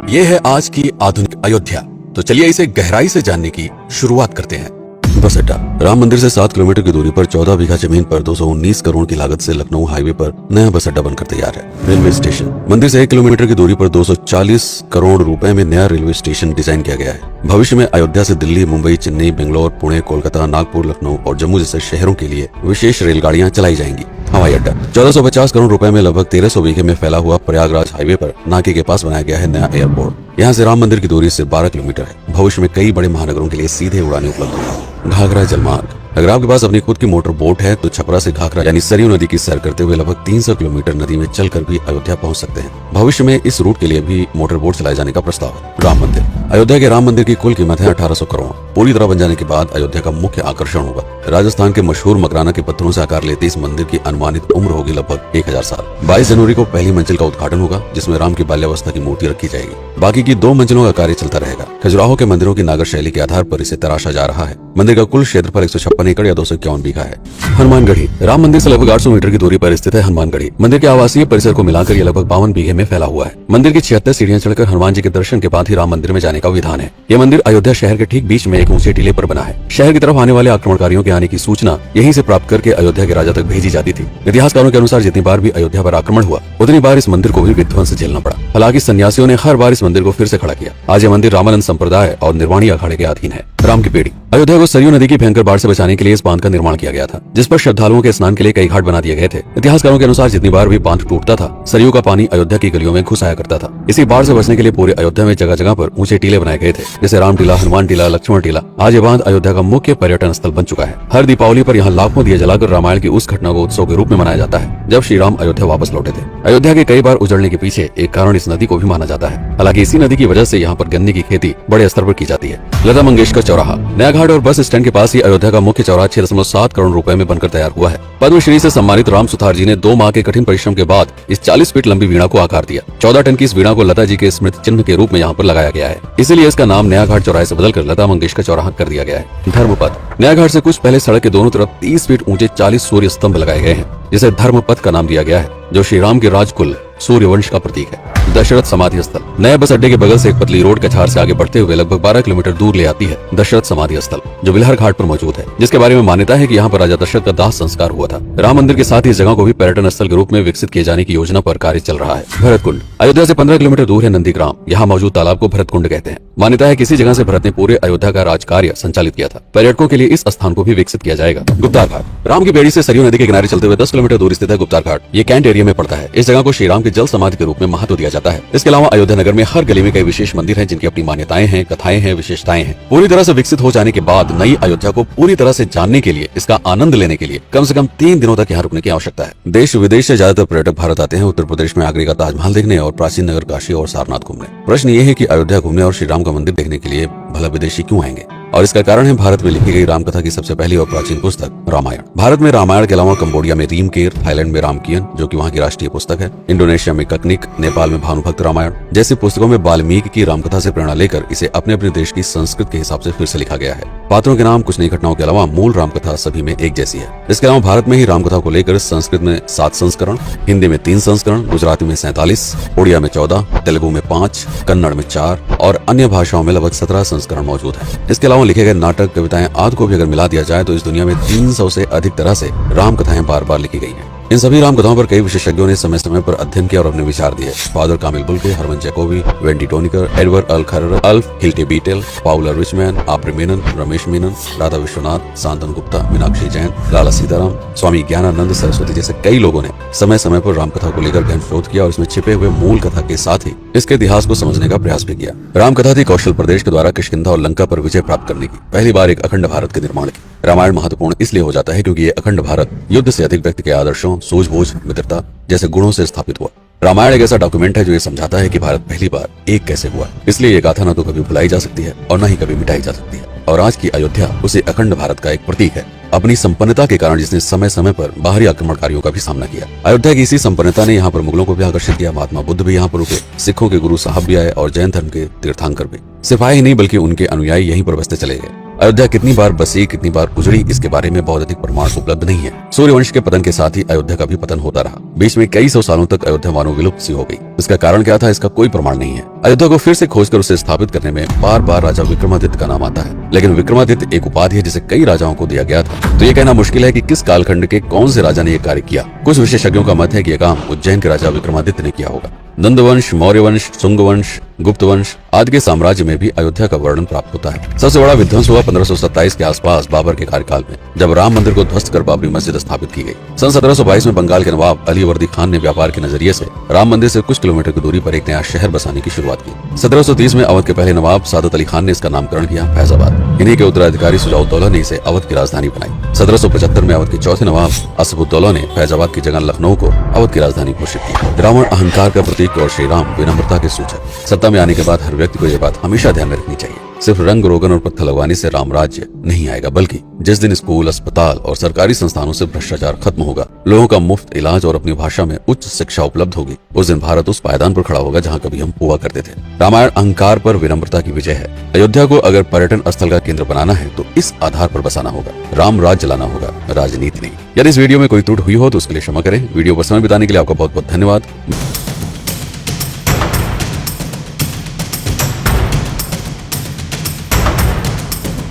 ये है आज की आधुनिक अयोध्या। तो चलिए इसे गहराई से जानने की शुरुआत करते हैं। बस अड्डा। राम मंदिर से 7 किलोमीटर की दूरी पर 14 बीघा जमीन पर 219 करोड़ की लागत से लखनऊ हाईवे पर नया बस अड्डा बनकर तैयार है। Railway station. मंदिर से 1 किलोमीटर की दूरी पर 240 करोड़ रुपए में नया रेलवे स्टेशन डिजाइन किया गया है। भविष्य में अयोध्या से दिल्ली, मुंबई, चेन्नई, बेंगलोर, पुणे, कोलकाता, नागपुर, लखनऊ और जम्मू जैसे शहरों के लिए विशेष रेलगाड़ियां चलाई जाएंगी। हवाई अड्डा। 1450 करोड़ रुपए में लगभग 1300 बीघे में फैला हुआ प्रयागराज हाईवे पर नाके के पास बनाया गया है नया एयरपोर्ट। यहाँ से राम मंदिर की दूरी सिर्फ 12 किलोमीटर है। भविष्य में कई बड़े महानगरों के लिए सीधे उड़ानें उपलब्ध होंगी। घाघरा जलमार्ग। अगर आपके पास अपनी खुद की मोटर बोट है तो छपरा से घाघरा यानी सरयू नदी की सैर करते हुए लगभग 300 किलोमीटर नदी में चलकर भी अयोध्या पहुंच सकते हैं। भविष्य में इस रूट के लिए भी मोटर बोट चलाए जाने का प्रस्ताव है। राम मंदिर। अयोध्या के राम मंदिर की कुल कीमत है 1800 करोड़। पूरी तरह बन जाने के बाद अयोध्या का मुख्य आकर्षण होगा। राजस्थान के मशहूर मकराना के पत्थरों से आकार लेते इस मंदिर की अनुमानित उम्र होगी लगभग 1000 साल। 22 जनवरी को पहली मंजिल का उद्घाटन होगा जिसमें राम की बाल्यावस्था की मूर्ति रखी जाएगी। बाकी की 2 मंजिलों का कार्य चलता रहेगा। खजुराहो के मंदिरों की नागर शैली के आधार पर इसे तराशा जा रहा है। मंदिर का कुल क्षेत्रफल 156 एकड़ या 251 बीघा है। हनुमानगढ़ी। राम मंदिर से लगभग 800 मीटर की दूरी पर स्थित है हनुमानगढ़ी। मंदिर के आवासीय परिसर को मिलाकर यह लगभग 52 बीघे में फैला हुआ है। मंदिर की 76 सीढ़ियां चढ़कर हनुमान जी के दर्शन के बाद ही राम मंदिर में जाने का विधान है। यह मंदिर अयोध्या शहर के ठीक बीच में एक ऊंचे टीले पर बना है। शहर की तरफ आने वाले आक्रमणकारियों के आने की सूचना यहीं से प्राप्त करके अयोध्या के राजा तक भेजी जाती थी। इतिहासकारों के अनुसार जितनी बार भी अयोध्या पर आक्रमण हुआ उतनी बार इस मंदिर को भी विध्वंस झेलना पड़ा। हालांकि सन्यासियों ने हर बार इस मंदिर को फिर से खड़ा किया। आज यह मंदिर रामानंद संप्रदाय और निर्वाणी अखाड़े के अधीन है। राम की पेड़ी। अयोध्या को सरयू नदी की भयंकर बाढ़ से बचाने के लिए इस बांध का निर्माण किया गया था, जिस पर श्रद्धालुओं के स्नान के लिए कई घाट बना दिए गए थे। इतिहासकारों के अनुसार जितनी बार भी बांध टूटता था सरयू का पानी अयोध्या की गलियों में घुस आया करता था। इसी बाढ़ से बचने के लिए पूरे अयोध्या में जगह जगह पर ऊंचे टीले बनाए गए थे, जैसे राम टीला, हनुमान टीला, लक्ष्मण टीला। आज ये बांध अयोध्या का मुख्य पर्यटन स्थल बन चुका है। हर दीपावली पर यहाँ लाखों दिए जलाकर रामायण की उस घटना को उत्सव के रूप में मनाया जाता है जब श्री राम अयोध्या वापस लौटे थे। अयोध्या के कई बार उजड़ने के पीछे एक कारण इस नदी को भी माना जाता है। हालांकि इसी नदी की वजह से यहाँ पर गन्ने की खेती बड़े स्तर पर की जाती है। लता मंगेशकर चौराहा। नया घाट और बस स्टैंड के पास ही अयोध्या का मुख्य चौराहा 6.7 करोड़ रुपए में बनकर तैयार हुआ है। पद्मश्री से सम्मानित राम सुथार जी ने 2 माह के कठिन परिश्रम के बाद इस 40 फीट लंबी वीणा को आकार दिया। 14 टन की इस वीणा को लता जी के स्मृति चिन्ह के रूप में यहाँ पर लगाया गया है। इसीलिए इसका नाम नया घाट चौराहे से बदलकर लता मंगेशकर चौराहा कर दिया गया है। धर्मपथ। नया घाट से कुछ पहले सड़क के दोनों तरफ 30 फीट ऊंचे 40 सूर्य स्तंभ लगाए गए हैं, जिसे धर्मपथ का नाम दिया गया है, जो श्री राम के राजकुल सूर्यवंश का प्रतीक है। दशरथ समाधि स्थल। नए बस अड्डे के बगल से एक पतली रोड कछार से आगे बढ़ते हुए लगभग 12 किलोमीटर दूर ले आती है दशरथ समाधि स्थल, जो बिलहर घाट पर मौजूद है, जिसके बारे में मान्यता है कि यहाँ पर राजा दशरथ का दाह संस्कार हुआ था। राम मंदिर के साथ ही इस जगह को भी पर्यटन स्थल के रूप में विकसित किए जाने की योजना पर कार्य चल रहा है। भरत कुंड। अयोध्या से 15 किलोमीटर दूर है नंदीग्राम। यहाँ मौजूद तालाब को भरत कुंड कहते हैं। मान्यता है किसी जगह से भरत ने पूरे अयोध्या का राज कार्य संचालित किया था। पर्यटकों के लिए इस स्थान को भी विकसित किया जाएगा। गुप्तार घाट। राम की बेड़ी से सरयू नदी के किनारे चलते हुए 10 किलोमीटर दूर स्थित है गुप्तार घाट। ये कैंट एरिया में पड़ता है। इस जगह को श्री राम के जल समाधि के रूप में महत्व दिया जाता है। इसके अलावा अयोध्या नगर में हर गली में कई विशेष मंदिर हैं जिनकी अपनी मान्यताएं हैं, कथाएं हैं, विशेषताएं हैं। पूरी तरह से विकसित हो जाने के बाद नई अयोध्या को पूरी तरह से जानने के लिए, इसका आनंद लेने के लिए कम से कम 3 दिनों तक यहाँ रुकने की आवश्यकता है। देश विदेश से ज्यादातर पर्यटक भारत आते हैं उत्तर प्रदेश में आगरे का ताजमहल देखने और प्राचीन नगर काशी और सारनाथ घूमने। प्रश्न ये है कि अयोध्या घूमने और श्री राम का मंदिर देखने के लिए भला विदेशी क्यों आएंगे? और इसका कारण है भारत में लिखी गई रामकथा की सबसे पहली और प्राचीन पुस्तक रामायण। भारत में रामायण के अलावा कंबोडिया में रीमकेर, थाईलैंड में रामकियन जो कि वहाँ की राष्ट्रीय पुस्तक है, इंडोनेशिया में ककनिक, नेपाल में भानुभक्त रामायण जैसी पुस्तकों में वाल्मीकि की रामकथा से प्रेरणा लेकर इसे अपने अपने देश की संस्कृत के हिसाब से फिर से लिखा गया है। पात्रों के नाम, कुछ नई घटनाओं के अलावा मूल रामकथा सभी में एक जैसी है। इसके अलावा भारत में ही रामकथा को लेकर संस्कृत में 7 संस्करण, हिंदी में 3 संस्करण, गुजराती में 47, उड़िया में 14, तेलुगु में 5, कन्नड़ में 4 और अन्य भाषाओं में लगभग 17 संस्करण मौजूद है। इसके अलावा लिखे गए नाटक, कविताएं आदि को भी अगर मिला दिया जाए तो इस दुनिया में 300 से अधिक तरह से राम कथाएं बार बार लिखी गई हैं। इन सभी राम कथाओं पर कई विशेषज्ञों ने समय समय पर अध्ययन किया और अपने विचार दिए। Father Camille Bulcke, Hermann Jacobi, Wendy Doniger, Edward अल खर्रर, Alf Hiltebeitel, Paula Richman, Aubrey Menon, Ramesh Menon, Radha Vishwanath, Shantanu Gupta, Meenakshi Jain, Lala Sitaram, Swami Gyanananda Saraswati जैसे कई लोगों ने समय समय पर रामकथा को लेकर गहन शोध किया और इसमें छिपे हुए मूल कथा के साथ ही इसके इतिहास को समझने का प्रयास भी किया। रामकथा थी कौशल प्रदेश के द्वारा किष्किंधा और लंका पर विजय प्राप्त करने की पहली बार एक अखंड भारत के निर्माण की। रामायण महत्वपूर्ण इसलिए हो जाता है क्योंकि ये अखंड भारत युद्ध से अधिक व्यक्ति के आदर्शों, सूझबूझ, मित्रता जैसे गुणों से स्थापित हुआ। रामायण एक ऐसा डॉक्यूमेंट है जो ये समझाता है कि भारत पहली बार एक कैसे हुआ। इसलिए ये गाथा न तो कभी भुलाई जा सकती है और न ही कभी मिटाई जा सकती है। और आज की अयोध्या उसी अखंड भारत का एक प्रतीक है, अपनी संपन्नता के कारण जिसने समय समय पर बाहरी आक्रमणकारियों का भी सामना किया। अयोध्या की इसी संपन्नता ने यहाँ पर मुगलों को भी आकर्षित किया। महात्मा बुद्ध भी यहाँ पर रुके, सिखों के गुरु साहब भी आए और जैन धर्म के तीर्थंकर भी। सिपाही नहीं बल्कि उनके अनुयायी यहीं पर बसते चले गए। अयोध्या कितनी बार बसी, कितनी बार उजड़ी, इसके बारे में बहुत अधिक प्रमाण उपलब्ध नहीं है। सूर्यवंश के पतन के साथ ही अयोध्या का भी पतन होता रहा। बीच में कई सौ सालों तक अयोध्या मानो विलुप्त सी हो गई। इसका कारण क्या था, इसका कोई प्रमाण नहीं है। अयोध्या को फिर से खोजकर उसे स्थापित करने में बार बार राजा विक्रमादित्य का नाम आता है, लेकिन विक्रमादित्य एक उपाधि है जिसे कई राजाओं को दिया गया था। तो ये कहना मुश्किल है कि किस कालखंड के कौन से राजा ने यह कार्य किया। कुछ विशेषज्ञों का मत है कि यह काम उज्जैन के राजा विक्रमादित्य ने किया होगा। नंदवंश, मौर्यवंश, शुंगवंश, गुप्तवंश आदि के साम्राज्य में भी अयोध्या का वर्णन प्राप्त होता है। सबसे बड़ा विध्वंस हुआ 1527 के आसपास बाबर के कार्यकाल में, जब राम मंदिर को ध्वस्त कर बाबरी मस्जिद स्थापित की गई। सन 1722 में बंगाल के नवाब अली वर्दी खान ने व्यापार के नजरिए से राम मंदिर से कुछ किलोमीटर की दूरी पर एक नया शहर बसाने की शुरुआत की। 1730 में अवध के पहले नवाब सादत अली खान ने इसका नामकरण किया फैजाबाद। इन्हीं के उत्तराधिकारी सुजाउद्दौला ने इसे अवध की राजधानी बनाई। 1775 में अवध के चौथे नवाब असफुद्दौला ने फैजाबाद की जगह लखनऊ को अवध की राजधानी घोषित की। रावण अहंकार का प्रतीक और श्री राम विनम्रता के सूचक। सत्ता में आने के बाद हर व्यक्ति को यह बात हमेशा ध्यान में रखनी चाहिए, सिर्फ रंग रोगन और पत्थर लगवाने से राम राज्य नहीं आएगा, बल्कि जिस दिन स्कूल, अस्पताल और सरकारी संस्थानों से भ्रष्टाचार खत्म होगा, लोगों का मुफ्त इलाज और अपनी भाषा में उच्च शिक्षा उपलब्ध होगी, उस दिन भारत उस पायदान पर खड़ा होगा जहाँ कभी हम हुआ करते थे। रामायण अहंकार पर विनम्रता की विजय है। अयोध्या को अगर पर्यटन स्थल का केंद्र बनाना है तो इस आधार पर बसाना होगा, राम राज चलाना होगा, राजनीति नहीं। यदि इस वीडियो में कोई त्रुटि हुई हो तो उसके लिए क्षमा करें। वीडियो पर समय बिताने के लिए आपका बहुत बहुत धन्यवाद।